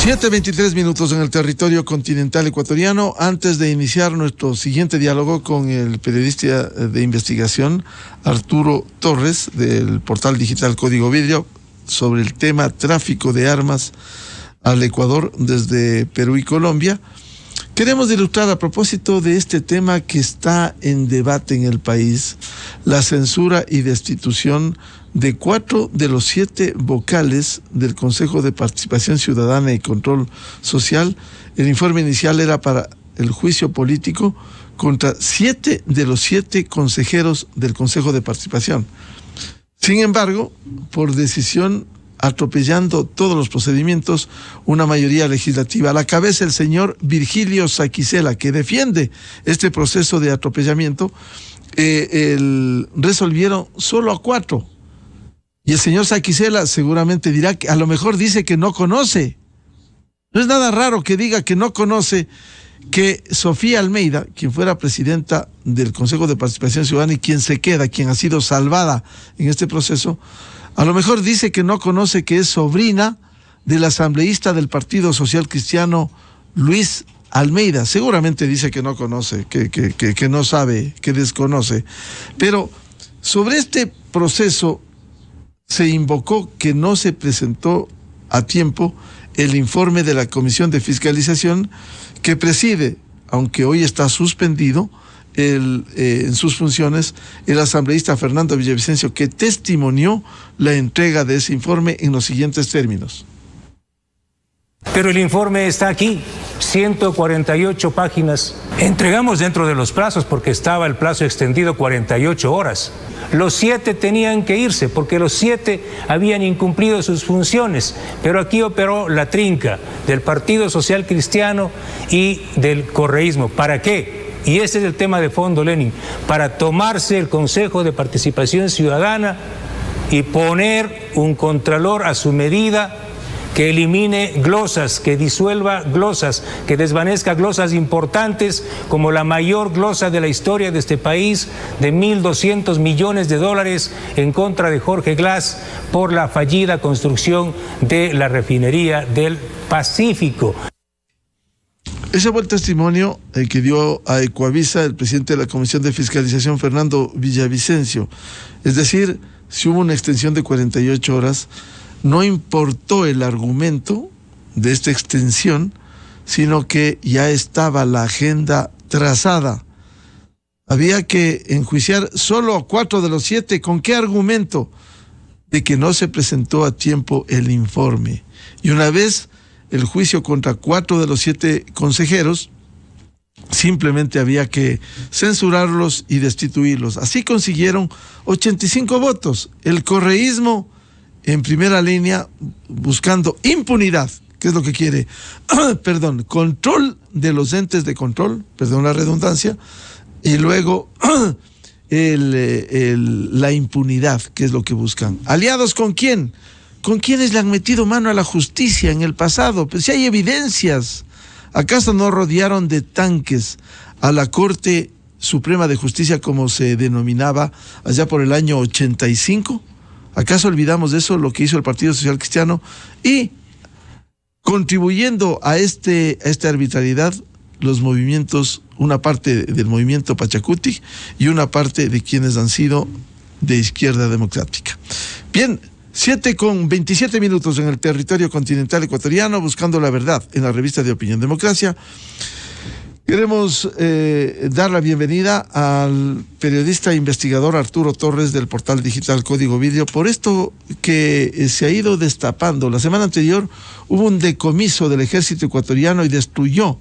7:23 en el territorio continental ecuatoriano. Antes de iniciar nuestro siguiente diálogo con el periodista de investigación Arturo Torres del portal digital Código Vidrio sobre el tema tráfico de armas al Ecuador desde Perú y Colombia, queremos ilustrar a propósito de este tema que está en debate en el país, la censura y destitución de 4 de los 7 vocales del Consejo de Participación Ciudadana y Control Social. El informe inicial era para el juicio político contra 7 de los 7 consejeros del Consejo de Participación. Sin embargo, por decisión, atropellando todos los procedimientos, una mayoría legislativa, a la cabeza el señor Virgilio Saquicela, que defiende este proceso de atropellamiento, resolvieron solo a 4. Y el señor Saquicela seguramente dirá que a lo mejor dice que no conoce. No es nada raro que diga que no conoce que Sofía Almeida, quien fuera presidenta del Consejo de Participación Ciudadana y quien se queda, quien ha sido salvada en este proceso, a lo mejor dice que no conoce que es sobrina del asambleísta del Partido Social Cristiano, Luis Almeida. Seguramente dice que no conoce, que no sabe, que desconoce. Pero sobre este proceso se invocó que no se presentó a tiempo el informe de la Comisión de Fiscalización que preside, aunque hoy está suspendido en sus funciones, el asambleísta Fernando Villavicencio, que testimonió la entrega de ese informe en los siguientes términos. Pero el informe está aquí, 148 páginas. Entregamos dentro de los plazos porque estaba el plazo extendido 48 horas. Los 7 tenían que irse porque los 7 habían incumplido sus funciones, pero aquí operó la trinca del Partido Social Cristiano y del correísmo. ¿Para qué? Y ese es el tema de fondo, Lenin, para tomarse el Consejo de Participación Ciudadana y poner un contralor a su medida que elimine glosas, que disuelva glosas, que desvanezca glosas importantes como la mayor glosa de la historia de este país, de $1.200 millones en contra de Jorge Glass por la fallida construcción de la refinería del Pacífico. Ese fue el testimonio que dio a Ecuavisa el presidente de la Comisión de Fiscalización, Fernando Villavicencio. Es decir, si hubo una extensión de 48 horas, no importó el argumento de esta extensión, sino que ya estaba la agenda trazada. Había que enjuiciar solo a 4 de los 7. ¿Con qué argumento? De que no se presentó a tiempo el informe. Y una vez el juicio contra 4 de los 7 consejeros, simplemente había que censurarlos y destituirlos. Así consiguieron 85 votos. El correísmo en primera línea buscando impunidad, que es lo que quiere, control de los entes de control, perdón la redundancia, y luego la impunidad, que es lo que buscan. ¿Aliados con quién? ¿Con quiénes le han metido mano a la justicia en el pasado? Pues si hay evidencias. ¿Acaso no rodearon de tanques a la Corte Suprema de Justicia, como se denominaba allá por el año 85? ¿Acaso olvidamos de eso, lo que hizo el Partido Social Cristiano? Y contribuyendo a esta arbitrariedad, los movimientos, una parte del movimiento Pachacuti y una parte de quienes han sido de izquierda democrática. Bien, 7:27 en el territorio continental ecuatoriano, buscando la verdad en la revista de Opinión Democracia. Queremos dar la bienvenida al periodista e investigador Arturo Torres del portal digital Código Vidrio por esto que se ha ido destapando. La semana anterior hubo un decomiso del ejército ecuatoriano y destruyó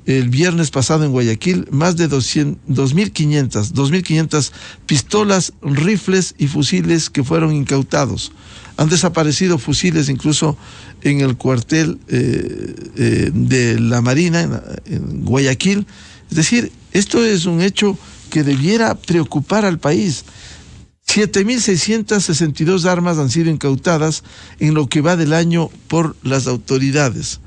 el viernes pasado en Guayaquil más de 2.500 pistolas, rifles y fusiles que fueron incautados. Han desaparecido fusiles incluso en el cuartel de la Marina en Guayaquil. Es decir, esto es un hecho que debiera preocupar al país. 7.662 armas han sido incautadas en lo que va del año por las autoridades.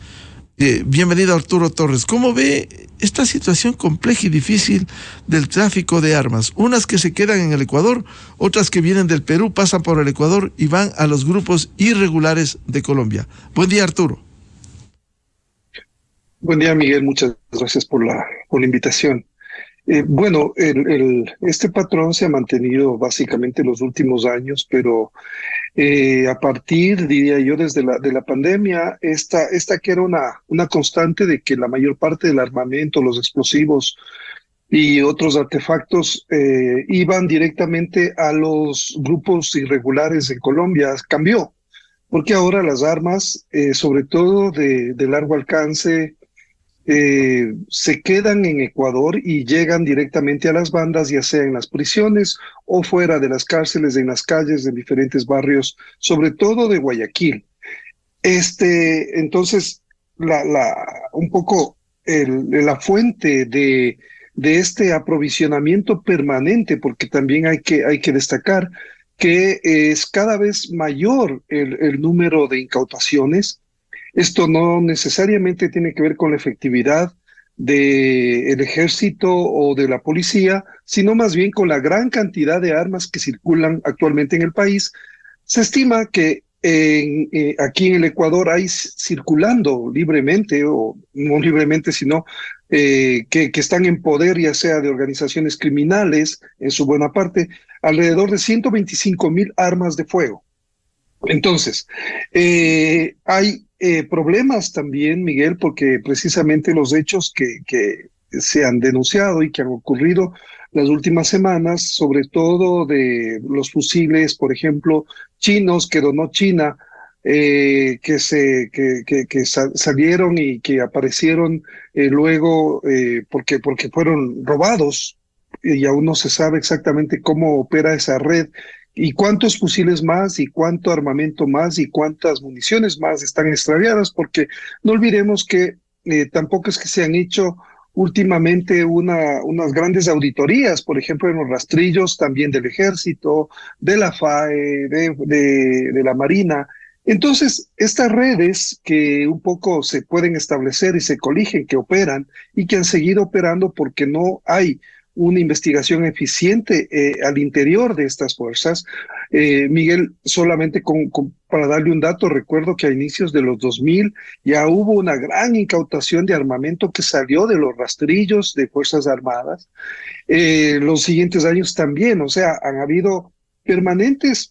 Bienvenido Arturo Torres. ¿Cómo ve esta situación compleja y difícil del tráfico de armas? Unas que se quedan en el Ecuador, otras que vienen del Perú, pasan por el Ecuador y van a los grupos irregulares de Colombia. Buen día, Arturo. Buen día, Miguel. Muchas gracias por la invitación. Bueno, este patrón se ha mantenido básicamente los últimos años, pero a partir, diría yo, de la pandemia, esta que era una constante de que la mayor parte del armamento, los explosivos y otros artefactos iban directamente a los grupos irregulares en Colombia, cambió, porque ahora las armas, sobre todo de largo alcance, se quedan en Ecuador y llegan directamente a las bandas, ya sea en las prisiones o fuera de las cárceles, en las calles de diferentes barrios, sobre todo de Guayaquil. Entonces, un poco la fuente de este aprovisionamiento permanente, porque también hay que destacar que es cada vez mayor el número de incautaciones. Esto no necesariamente tiene que ver con la efectividad del ejército o de la policía, sino más bien con la gran cantidad de armas que circulan actualmente en el país. Se estima que aquí en el Ecuador hay circulando libremente, o no libremente, sino que están en poder ya sea de organizaciones criminales, en su buena parte, alrededor de 125,000 armas de fuego. Entonces, hay problemas también, Miguel, porque precisamente los hechos que se han denunciado y que han ocurrido las últimas semanas, sobre todo de los fusiles, por ejemplo, chinos que donó China, que salieron y que aparecieron luego porque fueron robados y aún no se sabe exactamente cómo opera esa red y cuántos fusiles más y cuánto armamento más y cuántas municiones más están extraviadas, porque no olvidemos que tampoco es que se han hecho últimamente unas grandes auditorías, por ejemplo, en los rastrillos también del Ejército, de la FAE, de la Marina. Entonces, estas redes que un poco se pueden establecer y se coligen, que operan y que han seguido operando porque no hay una investigación eficiente al interior de estas fuerzas. Miguel, solamente para darle un dato, recuerdo que a inicios de los 2000 ya hubo una gran incautación de armamento que salió de los rastrillos de Fuerzas Armadas. Los siguientes años también, o sea, han habido permanentes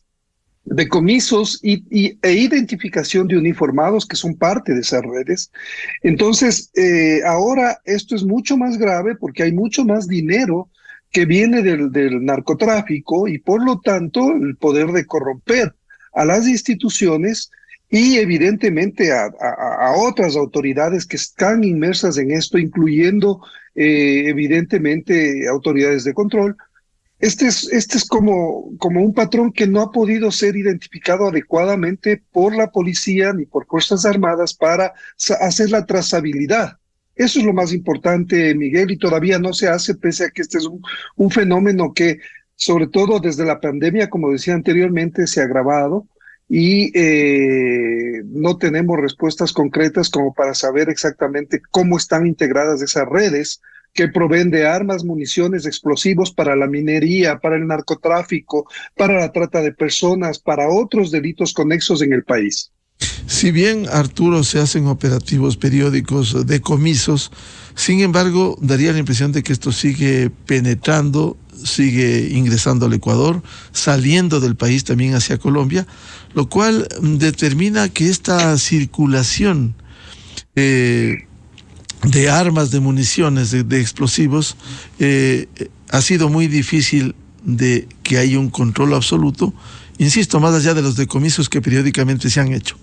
decomisos e identificación de uniformados que son parte de esas redes. Entonces, ahora esto es mucho más grave porque hay mucho más dinero que viene del narcotráfico y por lo tanto el poder de corromper a las instituciones y evidentemente a otras autoridades que están inmersas en esto, incluyendo evidentemente autoridades de control. Este es como un patrón que no ha podido ser identificado adecuadamente por la policía ni por Fuerzas Armadas para hacer la trazabilidad. Eso es lo más importante, Miguel, y todavía no se hace, pese a que este es un fenómeno que, sobre todo desde la pandemia, como decía anteriormente, se ha agravado y no tenemos respuestas concretas como para saber exactamente cómo están integradas esas redes que proveen de armas, municiones, explosivos para la minería, para el narcotráfico, para la trata de personas, para otros delitos conexos en el país. Si bien, Arturo, se hacen operativos periódicos, decomisos, sin embargo, daría la impresión de que esto sigue penetrando, sigue ingresando al Ecuador, saliendo del país también hacia Colombia, lo cual determina que esta circulación de armas, de municiones, de explosivos, ha sido muy difícil de que haya un control absoluto, insisto, más allá de los decomisos que periódicamente se han hecho.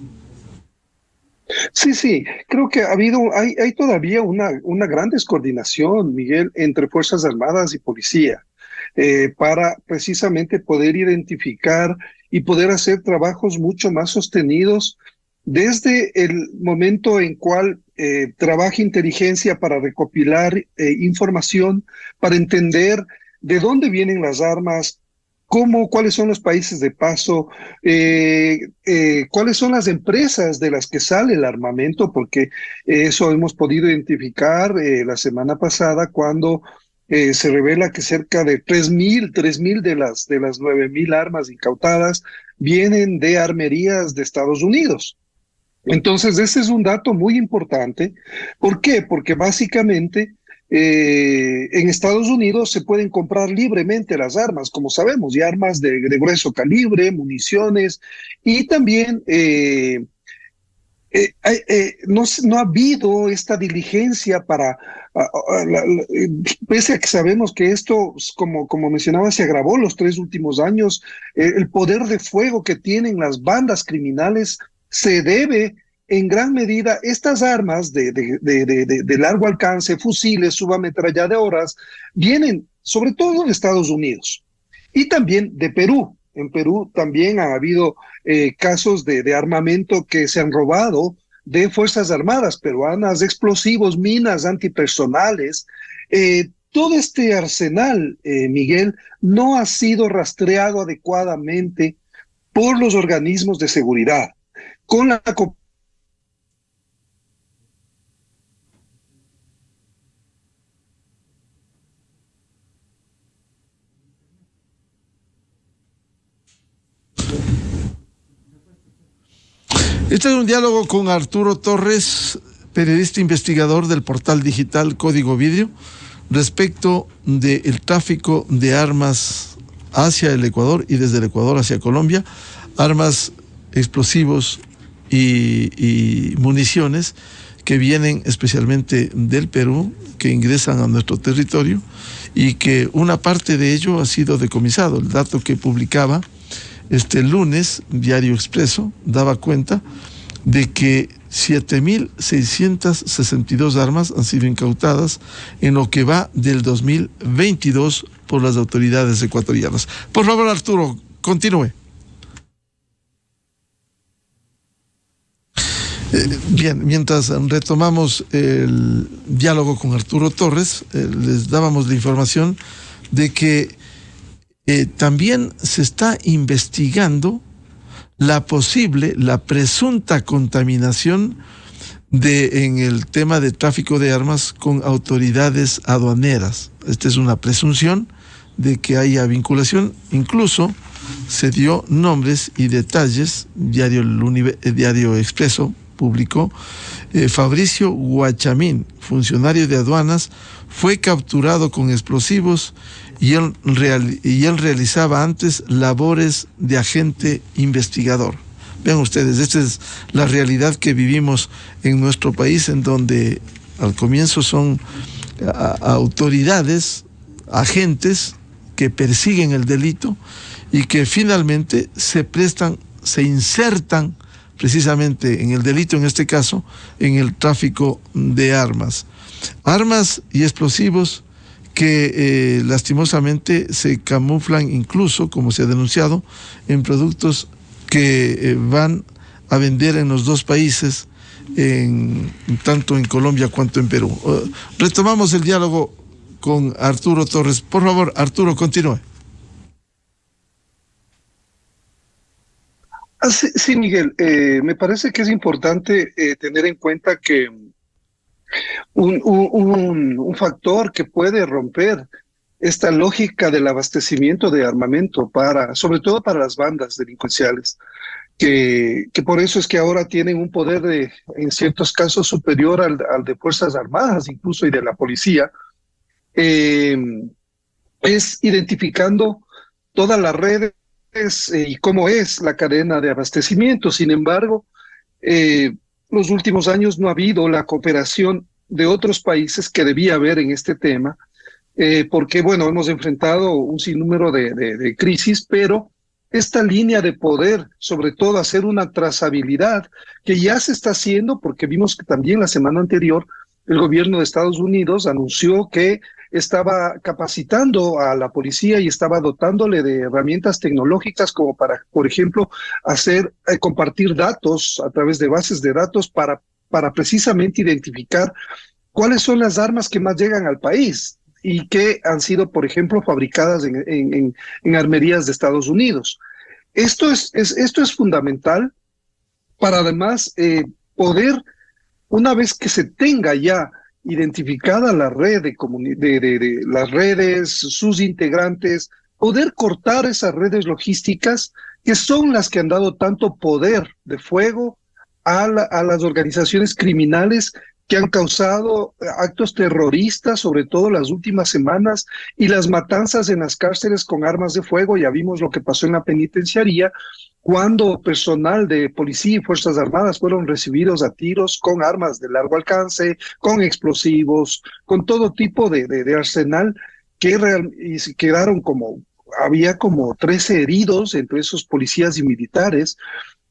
Sí, creo que hay todavía una gran descoordinación, Miguel, entre Fuerzas Armadas y Policía, para precisamente poder identificar y poder hacer trabajos mucho más sostenidos desde el momento en cual trabaja inteligencia para recopilar información, para entender de dónde vienen las armas, cuáles son los países de paso, cuáles son las empresas de las que sale el armamento, porque eso hemos podido identificar la semana pasada cuando se revela que cerca de 3,000 de las 9,000 armas incautadas vienen de armerías de Estados Unidos. Entonces, ese es un dato muy importante. ¿Por qué? Porque básicamente en Estados Unidos se pueden comprar libremente las armas, como sabemos, y armas de grueso calibre, municiones, y también no ha habido esta diligencia para, pese a que sabemos que esto, como mencionaba, se agravó los 3 últimos años, el poder de fuego que tienen las bandas criminales se debe en gran medida estas armas de largo alcance, fusiles, subametralladoras, vienen sobre todo de Estados Unidos y también de Perú. En Perú también ha habido casos de armamento que se han robado de Fuerzas Armadas peruanas, explosivos, minas antipersonales. Todo este arsenal, Miguel, no ha sido rastreado adecuadamente por los organismos de seguridad. Con la Este es un diálogo con Arturo Torres, periodista investigador del portal digital Código Vidrio, respecto del tráfico de armas hacia el Ecuador y desde el Ecuador hacia Colombia, armas, explosivos y municiones que vienen especialmente del Perú, que ingresan a nuestro territorio y que una parte de ello ha sido decomisado. El dato que publicaba este lunes, Diario Expreso, daba cuenta de que 7.662 armas han sido incautadas en lo que va del 2022 por las autoridades ecuatorianas. Por favor, Arturo, continúe. Bien, mientras retomamos el diálogo con Arturo Torres, les dábamos la información de que también se está investigando la presunta contaminación en el tema de tráfico de armas con autoridades aduaneras. Esta es una presunción de que haya vinculación. Incluso se dio nombres y detalles. Diario Expreso publicó Fabricio Guachamín, funcionario de aduanas, fue capturado con explosivos y él realizaba antes labores de agente investigador. Vean ustedes, esta es la realidad que vivimos en nuestro país, en donde al comienzo son autoridades, agentes que persiguen el delito y que finalmente se insertan precisamente en el delito, en este caso, en el tráfico de armas. Armas y explosivos que lastimosamente se camuflan incluso, como se ha denunciado, en productos que van a vender en los dos países, tanto en Colombia cuanto en Perú. Retomamos el diálogo con Arturo Torres. Por favor, Arturo, continúe. Sí, Miguel, me parece que es importante tener en cuenta que un factor que puede romper esta lógica del abastecimiento de armamento sobre todo para las bandas delincuenciales, que por eso es que ahora tienen un poder en ciertos casos superior al de Fuerzas Armadas incluso y de la policía, es identificando todas las redes y cómo es la cadena de abastecimiento. Sin embargo, los últimos años no ha habido la cooperación de otros países que debía haber en este tema, porque, bueno, hemos enfrentado un sinnúmero de crisis, pero esta línea de poder, sobre todo hacer una trazabilidad, que ya se está haciendo, porque vimos que también la semana anterior el gobierno de Estados Unidos anunció que estaba capacitando a la policía y estaba dotándole de herramientas tecnológicas como para, por ejemplo, compartir datos a través de bases de datos para precisamente identificar cuáles son las armas que más llegan al país y que han sido, por ejemplo, fabricadas en armerías de Estados Unidos. Esto es fundamental para además poder, una vez que se tenga ya identificada la red de las redes, sus integrantes, poder cortar esas redes logísticas que son las que han dado tanto poder de fuego a las organizaciones criminales que han causado actos terroristas, sobre todo las últimas semanas, y las matanzas en las cárceles con armas de fuego. Ya vimos lo que pasó en la penitenciaría, cuando personal de policía y Fuerzas Armadas fueron recibidos a tiros con armas de largo alcance, con explosivos, con todo tipo de arsenal, y se quedaron había como 13 heridos entre esos policías y militares.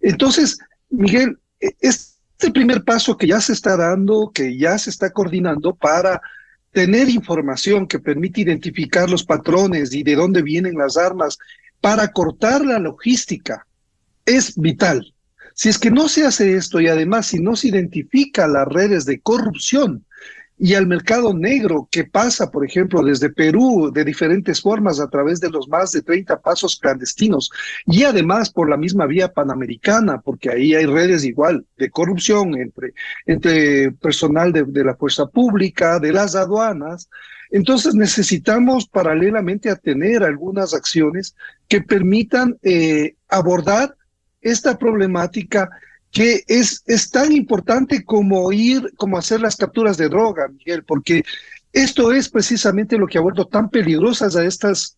Entonces, Miguel, este primer paso que ya se está dando, que ya se está coordinando para tener información que permite identificar los patrones y de dónde vienen las armas, para cortar la logística, es vital. Si es que no se hace esto y además si no se identifica las redes de corrupción y al mercado negro que pasa, por ejemplo, desde Perú de diferentes formas a través de los más de 30 pasos clandestinos y además por la misma vía panamericana, porque ahí hay redes igual de corrupción entre personal de la fuerza pública, de las aduanas. Entonces necesitamos paralelamente a tener algunas acciones que permitan abordar esta problemática que es tan importante como hacer las capturas de droga, Miguel, porque esto es precisamente lo que ha vuelto tan peligrosas a estas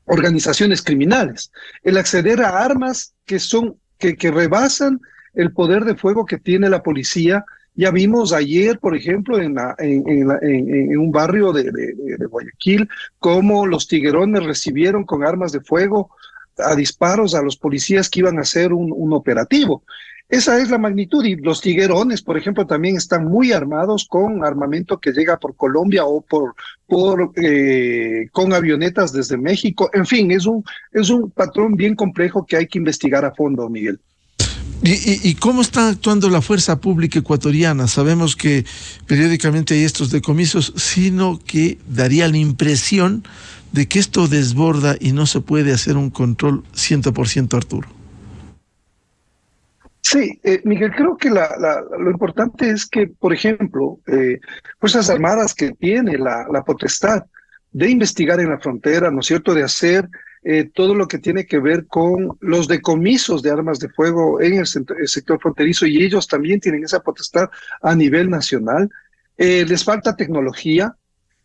organizaciones criminales, el acceder a armas que rebasan el poder de fuego que tiene la policía. Ya vimos ayer, por ejemplo, en un barrio de Guayaquil, cómo los tiguerones recibieron con armas de fuego a disparos a los policías que iban a hacer un operativo. Esa es la magnitud, y los tiguerones, por ejemplo, también están muy armados con armamento que llega por Colombia o con avionetas desde México. En fin, es un patrón bien complejo que hay que investigar a fondo, Miguel. ¿Y cómo está actuando la fuerza pública ecuatoriana? Sabemos que periódicamente hay estos decomisos, sino que daría la impresión de que esto desborda y no se puede hacer un control 100%, Arturo. Sí, Miguel, creo que lo importante es que, por ejemplo, Fuerzas Armadas que tiene la potestad de investigar en la frontera, ¿no es cierto?, de hacer todo lo que tiene que ver con los decomisos de armas de fuego en el sector fronterizo, y ellos también tienen esa potestad a nivel nacional. Les falta tecnología,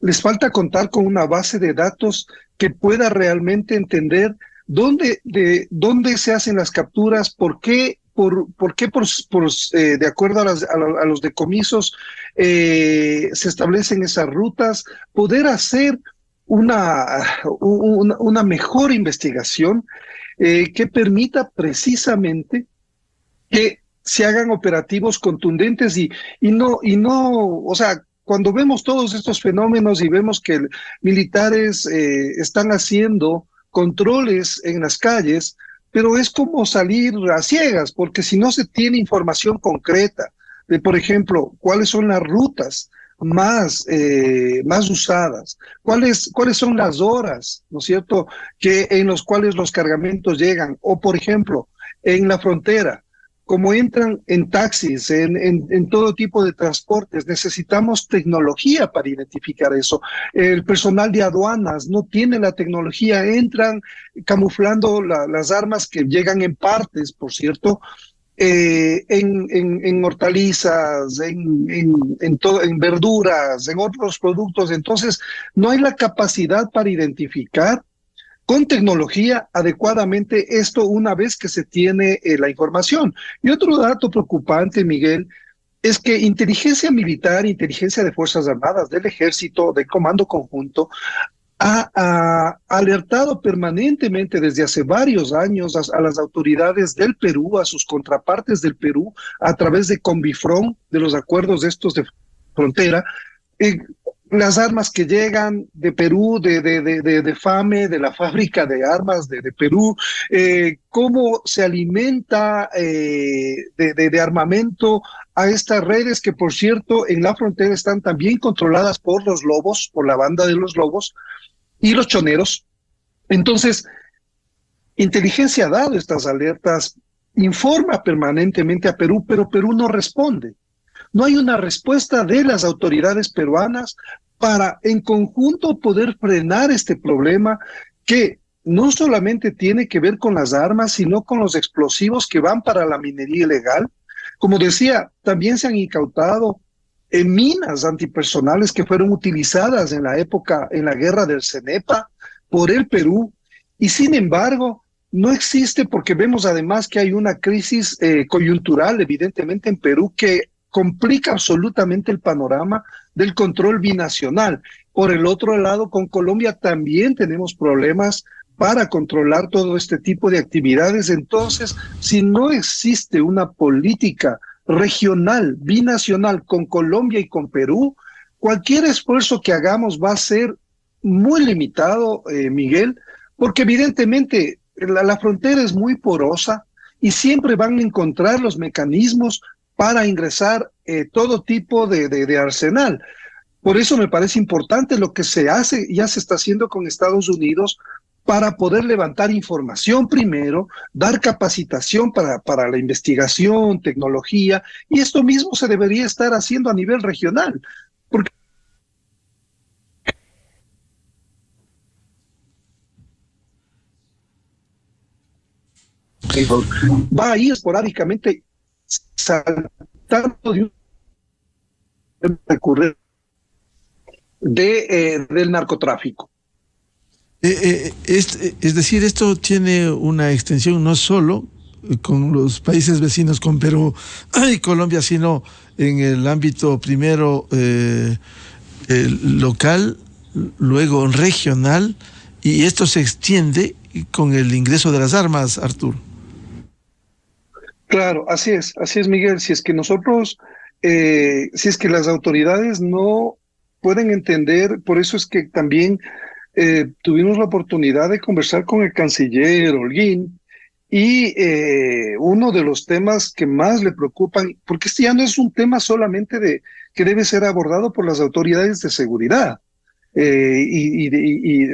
les falta contar con una base de datos que pueda realmente entender dónde se hacen las capturas, por qué, de acuerdo a los decomisos, se establecen esas rutas, poder hacer una mejor investigación que permita precisamente que se hagan operativos contundentes y no, o sea, cuando vemos todos estos fenómenos y vemos que militares están haciendo controles en las calles, pero es como salir a ciegas, porque si no se tiene información concreta de, por ejemplo, cuáles son las rutas más usadas, cuáles son las horas, ¿no es cierto?, en los cuales los cargamentos llegan, o por ejemplo, en la frontera, como entran en taxis, en todo tipo de transportes, necesitamos tecnología para identificar eso. El personal de aduanas no tiene la tecnología, entran camuflando las armas que llegan en partes, por cierto, en hortalizas, en verduras, en otros productos. Entonces, no hay la capacidad para identificar con tecnología adecuadamente esto una vez que se tiene la información. Y otro dato preocupante, Miguel, es que inteligencia militar, inteligencia de Fuerzas Armadas, del Ejército, del Comando Conjunto, ha alertado permanentemente desde hace varios años a las autoridades del Perú, a sus contrapartes del Perú, a través de Conbifrón, de los acuerdos estos de frontera, las armas que llegan de Perú, de FAME, de la fábrica de armas de Perú, cómo se alimenta de armamento a estas redes que, por cierto, en la frontera están también controladas por los lobos, por la banda de los lobos y los choneros. Entonces, inteligencia ha dado estas alertas, informa permanentemente a Perú, pero Perú no responde. No hay una respuesta de las autoridades peruanas para en conjunto poder frenar este problema que no solamente tiene que ver con las armas, sino con los explosivos que van para la minería ilegal, Como decía, también se han incautado minas antipersonales que fueron utilizadas en la época, en la guerra del Cenepa, por el Perú, y sin embargo, no existe porque vemos además que hay una crisis coyuntural, evidentemente en Perú, que complica absolutamente el panorama del control binacional. Por el otro lado, con Colombia también tenemos problemas para controlar todo este tipo de actividades. Entonces, si no existe una política regional, binacional, con Colombia y con Perú, cualquier esfuerzo que hagamos va a ser muy limitado, Miguel, porque evidentemente la frontera es muy porosa y siempre van a encontrar los mecanismos para ingresar todo tipo de arsenal. Por eso me parece importante lo que se hace, ya se está haciendo con Estados Unidos, para poder levantar información primero, dar capacitación para la investigación, tecnología, y esto mismo se debería estar haciendo a nivel regional. Porque va ahí esporádicamente saltando de un recurrente del narcotráfico. Es decir, esto tiene una extensión no solo con los países vecinos, con Perú y Colombia, sino en el ámbito primero local, luego regional, y esto se extiende con el ingreso de las armas, Arturo. Claro, así es, Miguel. Si es que nosotros, si es que las autoridades no pueden entender, por eso es que también tuvimos la oportunidad de conversar con el canciller Holguín, y uno de los temas que más le preocupan, porque este ya no es un tema solamente que debe ser abordado por las autoridades de seguridad y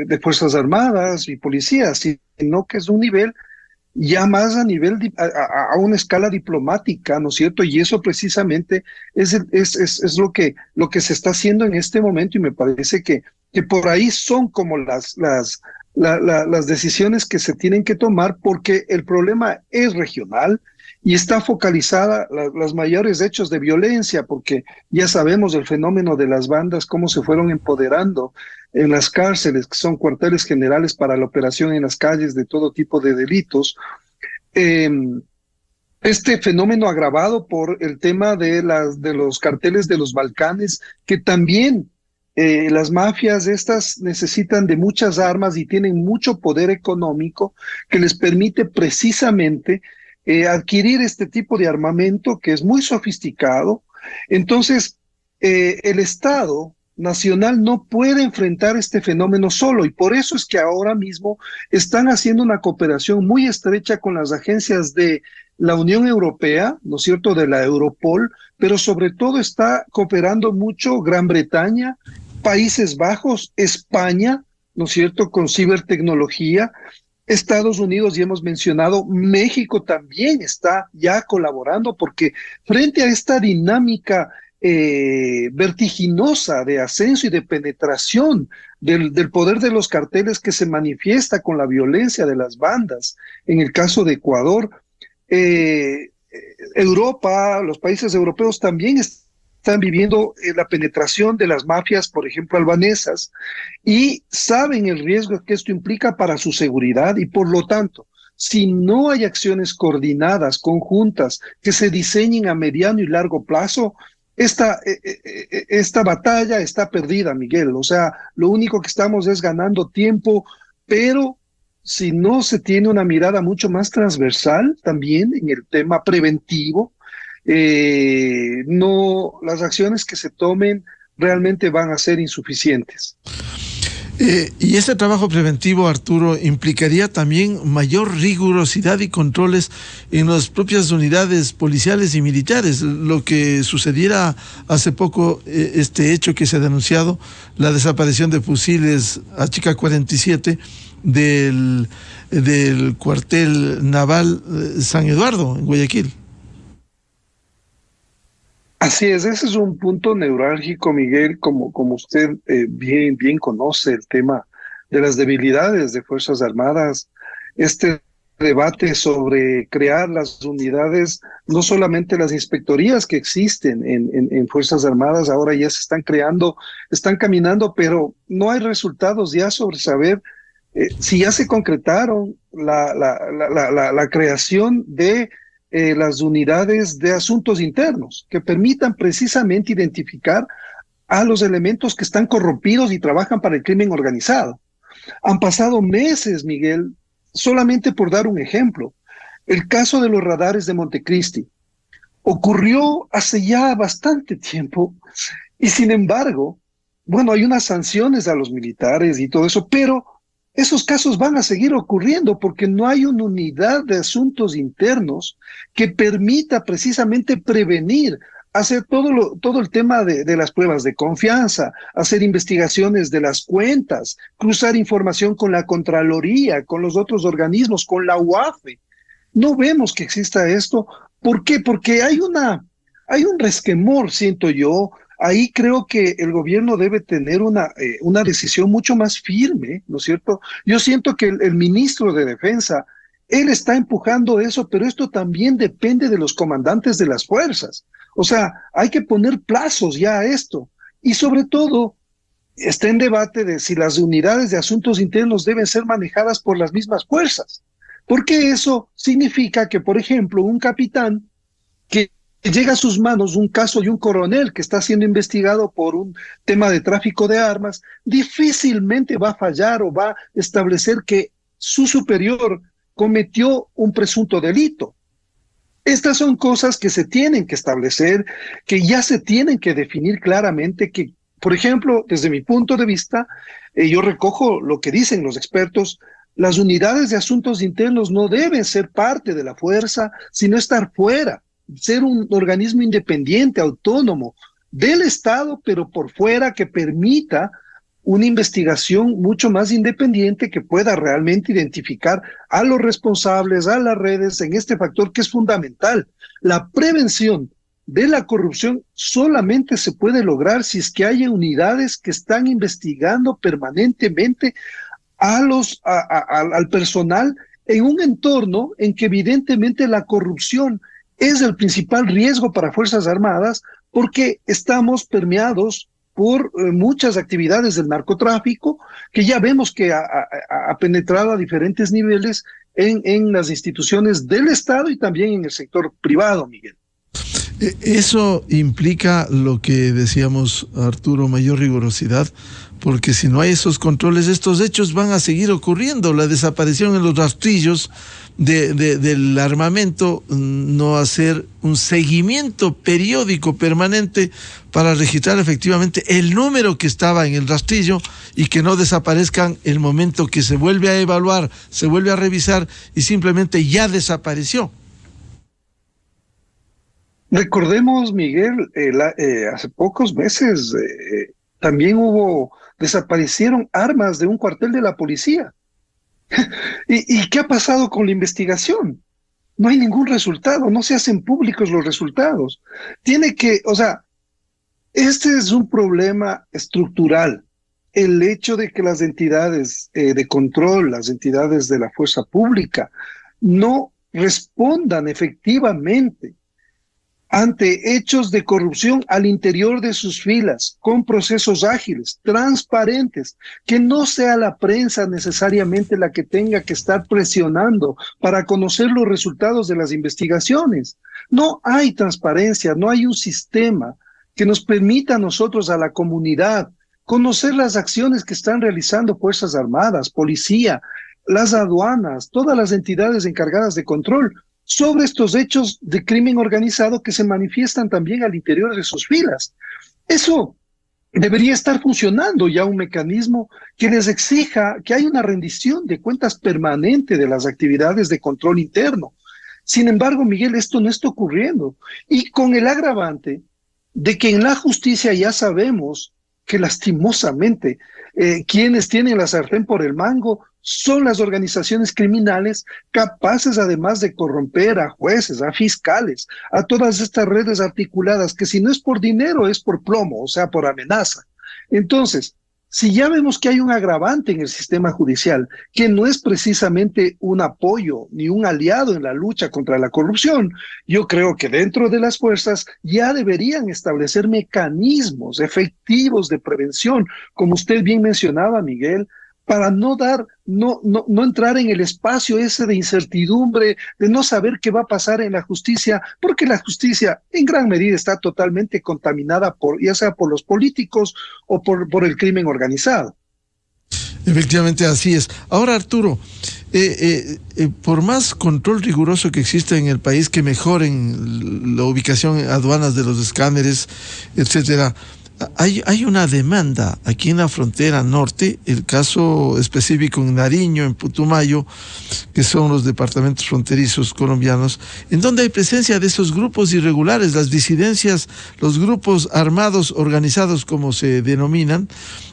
de Fuerzas Armadas y policías, sino que es un nivel ya más a nivel, a una escala diplomática, ¿no es cierto? Y eso precisamente es lo que se está haciendo en este momento, y me parece que por ahí son como las decisiones que se tienen que tomar, porque el problema es regional y está focalizada los mayores hechos de violencia, porque ya sabemos el fenómeno de las bandas, cómo se fueron empoderando en las cárceles, que son cuarteles generales para la operación en las calles de todo tipo de delitos. Este fenómeno agravado por el tema de los carteles de los Balcanes, que también las mafias estas necesitan de muchas armas y tienen mucho poder económico que les permite precisamente adquirir este tipo de armamento que es muy sofisticado. Entonces, el Estado nacional no puede enfrentar este fenómeno solo, y por eso es que ahora mismo están haciendo una cooperación muy estrecha con las agencias de la Unión Europea, ¿no es cierto?, de la Europol, pero sobre todo está cooperando mucho Gran Bretaña, Países Bajos, España, ¿no es cierto?, con cibertecnología. Estados Unidos, ya hemos mencionado, México también está ya colaborando, porque frente a esta dinámica vertiginosa de ascenso y de penetración del poder de los carteles, que se manifiesta con la violencia de las bandas, en el caso de Ecuador, Europa, los países europeos también están viviendo la penetración de las mafias, por ejemplo, albanesas, y saben el riesgo que esto implica para su seguridad, y por lo tanto, si no hay acciones coordinadas, conjuntas, que se diseñen a mediano y largo plazo, esta batalla está perdida, Miguel. O sea, lo único que estamos es ganando tiempo, pero si no se tiene una mirada mucho más transversal también en el tema preventivo, no, las acciones que se tomen realmente van a ser insuficientes. Y este trabajo preventivo, Arturo, implicaría también mayor rigurosidad y controles en las propias unidades policiales y militares. Lo que sucediera hace poco, este hecho que se ha denunciado, la desaparición de fusiles HK-47 del cuartel naval San Eduardo, en Guayaquil. Así es, ese es un punto neurálgico, Miguel, como usted bien conoce el tema de las debilidades de Fuerzas Armadas. Este debate sobre crear las unidades, no solamente las inspectorías que existen en Fuerzas Armadas, ahora ya se están creando, están caminando, pero no hay resultados ya sobre saber si ya se concretaron la creación de las unidades de asuntos internos que permitan precisamente identificar a los elementos que están corrompidos y trabajan para el crimen organizado. Han pasado meses, Miguel, solamente por dar un ejemplo. El caso de los radares de Montecristi ocurrió hace ya bastante tiempo y sin embargo, bueno, hay unas sanciones a los militares y todo eso, pero esos casos van a seguir ocurriendo porque no hay una unidad de asuntos internos que permita precisamente prevenir, hacer todo el tema de las pruebas de confianza, hacer investigaciones de las cuentas, cruzar información con la Contraloría, con los otros organismos, con la UAFE. No vemos que exista esto. ¿Por qué? Porque hay un resquemor, siento yo. Ahí creo que el gobierno debe tener una decisión mucho más firme, ¿no es cierto? Yo siento que el ministro de Defensa, él está empujando eso, pero esto también depende de los comandantes de las fuerzas. O sea, hay que poner plazos ya a esto. Y sobre todo, está en debate de si las unidades de asuntos internos deben ser manejadas por las mismas fuerzas. Porque eso significa que, por ejemplo, un capitán que llega a sus manos un caso de un coronel que está siendo investigado por un tema de tráfico de armas, difícilmente va a fallar o va a establecer que su superior cometió un presunto delito. Estas son cosas que se tienen que establecer, que ya se tienen que definir claramente, que, por ejemplo, desde mi punto de vista, yo recojo lo que dicen los expertos, las unidades de asuntos internos no deben ser parte de la fuerza, sino estar fuera, ser un organismo independiente, autónomo del Estado, pero por fuera, que permita una investigación mucho más independiente que pueda realmente identificar a los responsables, a las redes, en este factor que es fundamental. La prevención de la corrupción solamente se puede lograr si es que hay unidades que están investigando permanentemente al personal en un entorno en que evidentemente la corrupción es el principal riesgo para Fuerzas Armadas, porque estamos permeados por muchas actividades del narcotráfico, que ya vemos que ha penetrado a diferentes niveles en las instituciones del Estado y también en el sector privado, Miguel. Eso implica lo que decíamos, Arturo, mayor rigurosidad, porque si no hay esos controles, estos hechos van a seguir ocurriendo. La desaparición en los rastrillos del armamento, no hacer un seguimiento periódico permanente para registrar efectivamente el número que estaba en el rastrillo y que no desaparezcan el momento que se vuelve a evaluar, se vuelve a revisar y simplemente ya desapareció. Recordemos, Miguel, hace pocos meses también desaparecieron armas de un cuartel de la policía. ¿Y qué ha pasado con la investigación? No hay ningún resultado, no se hacen públicos los resultados. Este es un problema estructural. El hecho de que las entidades de control, las entidades de la fuerza pública, no respondan efectivamente ante hechos de corrupción al interior de sus filas, con procesos ágiles, transparentes, que no sea la prensa necesariamente la que tenga que estar presionando para conocer los resultados de las investigaciones. No hay transparencia, no hay un sistema que nos permita a nosotros, a la comunidad, conocer las acciones que están realizando Fuerzas Armadas, policía, las aduanas, todas las entidades encargadas de control sobre estos hechos de crimen organizado que se manifiestan también al interior de sus filas. Eso debería estar funcionando ya, un mecanismo que les exija que haya una rendición de cuentas permanente de las actividades de control interno. Sin embargo, Miguel, esto no está ocurriendo. Y con el agravante de que en la justicia ya sabemos que lastimosamente quienes tienen la sartén por el mango son las organizaciones criminales, capaces además de corromper a jueces, a fiscales, a todas estas redes articuladas que si no es por dinero es por plomo, o sea, por amenaza. Entonces, Si ya vemos que hay un agravante en el sistema judicial, que no es precisamente un apoyo ni un aliado en la lucha contra la corrupción, yo creo que dentro de las fuerzas ya deberían establecer mecanismos efectivos de prevención, como usted bien mencionaba, Miguel, para no entrar en el espacio ese de incertidumbre, de no saber qué va a pasar en la justicia, porque la justicia en gran medida está totalmente contaminada ya sea por los políticos o por el crimen organizado. Efectivamente, así es. Ahora, Arturo, por más control riguroso que exista en el país, que mejoren la ubicación en aduanas de los escáneres, etcétera, hay una demanda aquí en la frontera norte, el caso específico en Nariño, en Putumayo, que son los departamentos fronterizos colombianos, en donde hay presencia de esos grupos irregulares, las disidencias, los grupos armados organizados, como se denominan,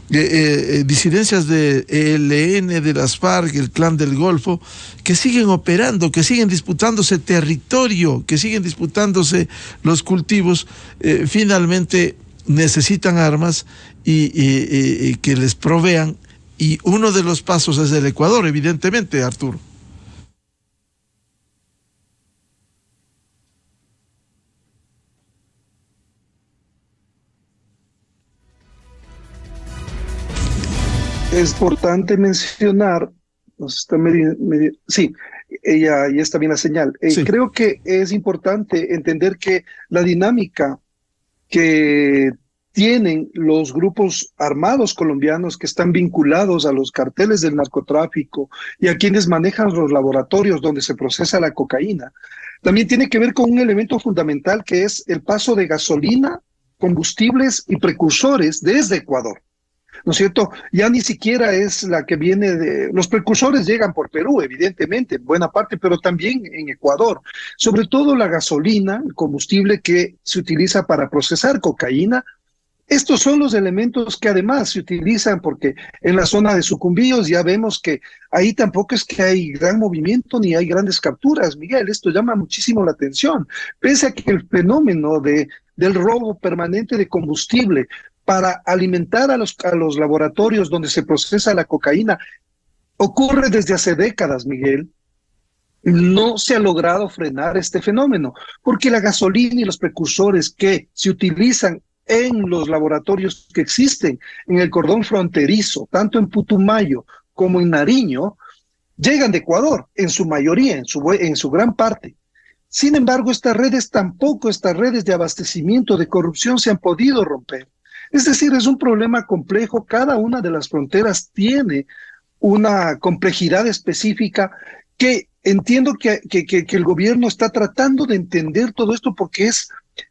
disidencias de ELN, de las FARC, el Clan del Golfo, que siguen operando, que siguen disputándose territorio, que siguen disputándose los cultivos, finalmente necesitan armas y que les provean, y uno de los pasos es el Ecuador, evidentemente, Arturo. Es importante mencionar, nos está sí, ella ya está bien la señal. Sí. Creo que es importante entender que la dinámica que tienen los grupos armados colombianos que están vinculados a los carteles del narcotráfico y a quienes manejan los laboratorios donde se procesa la cocaína, también tiene que ver con un elemento fundamental que es el paso de gasolina, combustibles y precursores desde Ecuador. ¿No es cierto? Ya ni siquiera es la que viene de... Los precursores llegan por Perú, evidentemente, en buena parte, pero también en Ecuador. Sobre todo la gasolina, el combustible que se utiliza para procesar cocaína. Estos son los elementos que además se utilizan porque en la zona de Sucumbíos ya vemos que ahí tampoco es que hay gran movimiento ni hay grandes capturas, Miguel. Esto llama muchísimo la atención. Pese a que el fenómeno del robo permanente de combustible para alimentar a los laboratorios donde se procesa la cocaína ocurre desde hace décadas, Miguel, no se ha logrado frenar este fenómeno, porque la gasolina y los precursores que se utilizan en los laboratorios que existen en el cordón fronterizo, tanto en Putumayo como en Nariño, llegan de Ecuador, en su mayoría, en su gran parte. Sin embargo, estas redes de abastecimiento, de corrupción, se han podido romper. Es decir, es un problema complejo. Cada una de las fronteras tiene una complejidad específica que entiendo que el gobierno está tratando de entender todo esto porque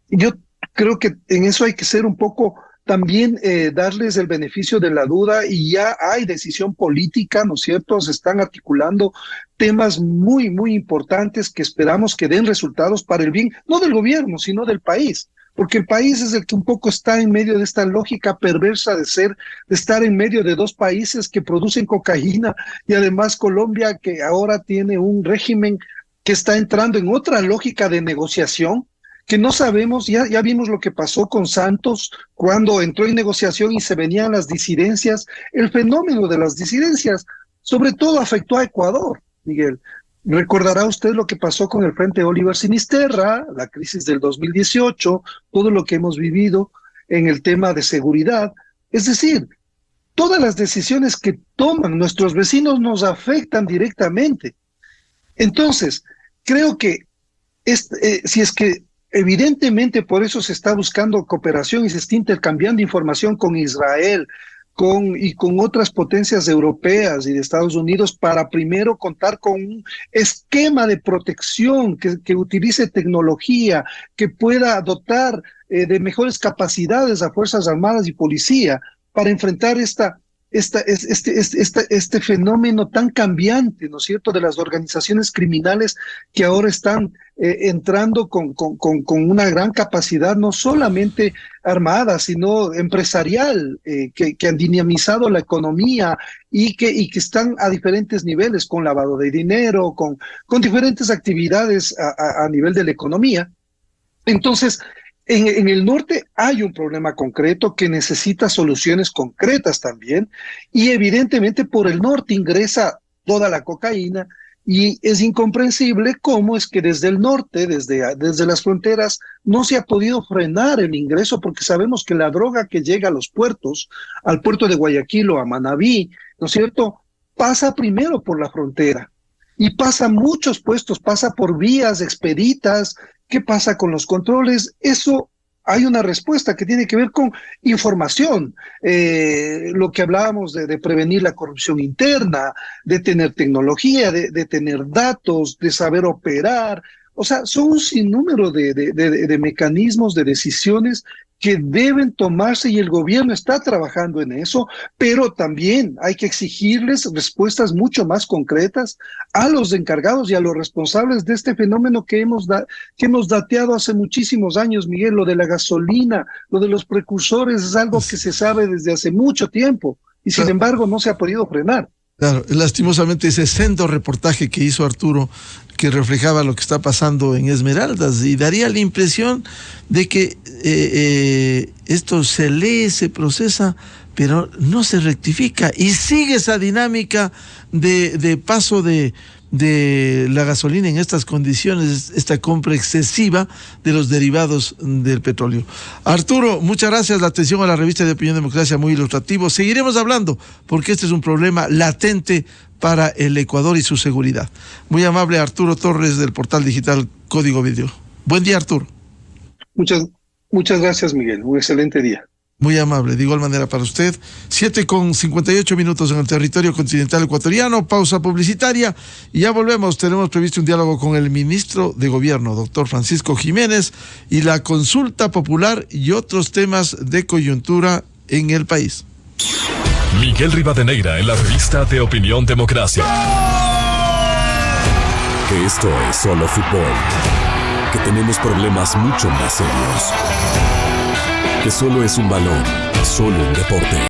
yo creo que en eso hay que ser un poco también darles el beneficio de la duda y ya hay decisión política, ¿no es cierto? Se están articulando temas muy, muy importantes que esperamos que den resultados para el bien, no del gobierno, sino del país. Porque el país es el que un poco está en medio de esta lógica perversa de estar en medio de dos países que producen cocaína y además Colombia, que ahora tiene un régimen que está entrando en otra lógica de negociación, que no sabemos, ya vimos lo que pasó con Santos cuando entró en negociación y se venían las disidencias. El fenómeno de las disidencias sobre todo afectó a Ecuador, Miguel. Recordará usted lo que pasó con el Frente Oliver Sinisterra, la crisis del 2018, todo lo que hemos vivido en el tema de seguridad. Es decir, todas las decisiones que toman nuestros vecinos nos afectan directamente. Entonces, creo que si es que evidentemente por eso se está buscando cooperación y se está intercambiando información con Israel, con otras potencias europeas y de Estados Unidos para primero contar con un esquema de protección que utilice tecnología, que pueda dotar de mejores capacidades a Fuerzas Armadas y Policía para enfrentar este fenómeno tan cambiante, ¿no es cierto?, de las organizaciones criminales que ahora están entrando con una gran capacidad, no solamente armada, sino empresarial, que han dinamizado la economía y que están a diferentes niveles, con lavado de dinero, con diferentes actividades a nivel de la economía. Entonces, En el norte hay un problema concreto que necesita soluciones concretas también, y evidentemente por el norte ingresa toda la cocaína, y es incomprensible cómo es que desde el norte, desde las fronteras, no se ha podido frenar el ingreso, porque sabemos que la droga que llega a los puertos, al puerto de Guayaquil o a Manabí, ¿no es cierto?, pasa primero por la frontera y pasa muchos puestos, pasa por vías expeditas. ¿Qué pasa con los controles? Eso hay una respuesta que tiene que ver con información, lo que hablábamos de prevenir la corrupción interna, de tener tecnología, de tener datos, de saber operar. O sea, son un sinnúmero de mecanismos, de decisiones que deben tomarse, y el gobierno está trabajando en eso, pero también hay que exigirles respuestas mucho más concretas a los encargados y a los responsables de este fenómeno que hemos dateado hace muchísimos años, Miguel. Lo de la gasolina, lo de los precursores es algo que se sabe desde hace mucho tiempo y sin embargo no se ha podido frenar. Claro, lastimosamente ese sendo reportaje que hizo Arturo, que reflejaba lo que está pasando en Esmeraldas, y daría la impresión de que esto se lee, se procesa, pero no se rectifica, y sigue esa dinámica de paso de la gasolina en estas condiciones, esta compra excesiva de los derivados del petróleo. Arturo, muchas gracias. La atención a la revista de Opinión Democracia, muy ilustrativo. Seguiremos hablando porque este es un problema latente para el Ecuador y su seguridad. Muy amable, Arturo Torres, del portal digital Código Video. Buen día, Arturo. Muchas gracias, Miguel. Un excelente día. Muy amable, de igual manera para usted. 7:58 en el territorio continental ecuatoriano. Pausa publicitaria y ya volvemos. Tenemos previsto un diálogo con el ministro de Gobierno, doctor Francisco Jiménez, y la consulta popular y otros temas de coyuntura en el país. Miguel Rivadeneira en la revista de Opinión Democracia. Que esto es solo fútbol. Que tenemos problemas mucho más serios. Que solo es un balón, solo un deporte.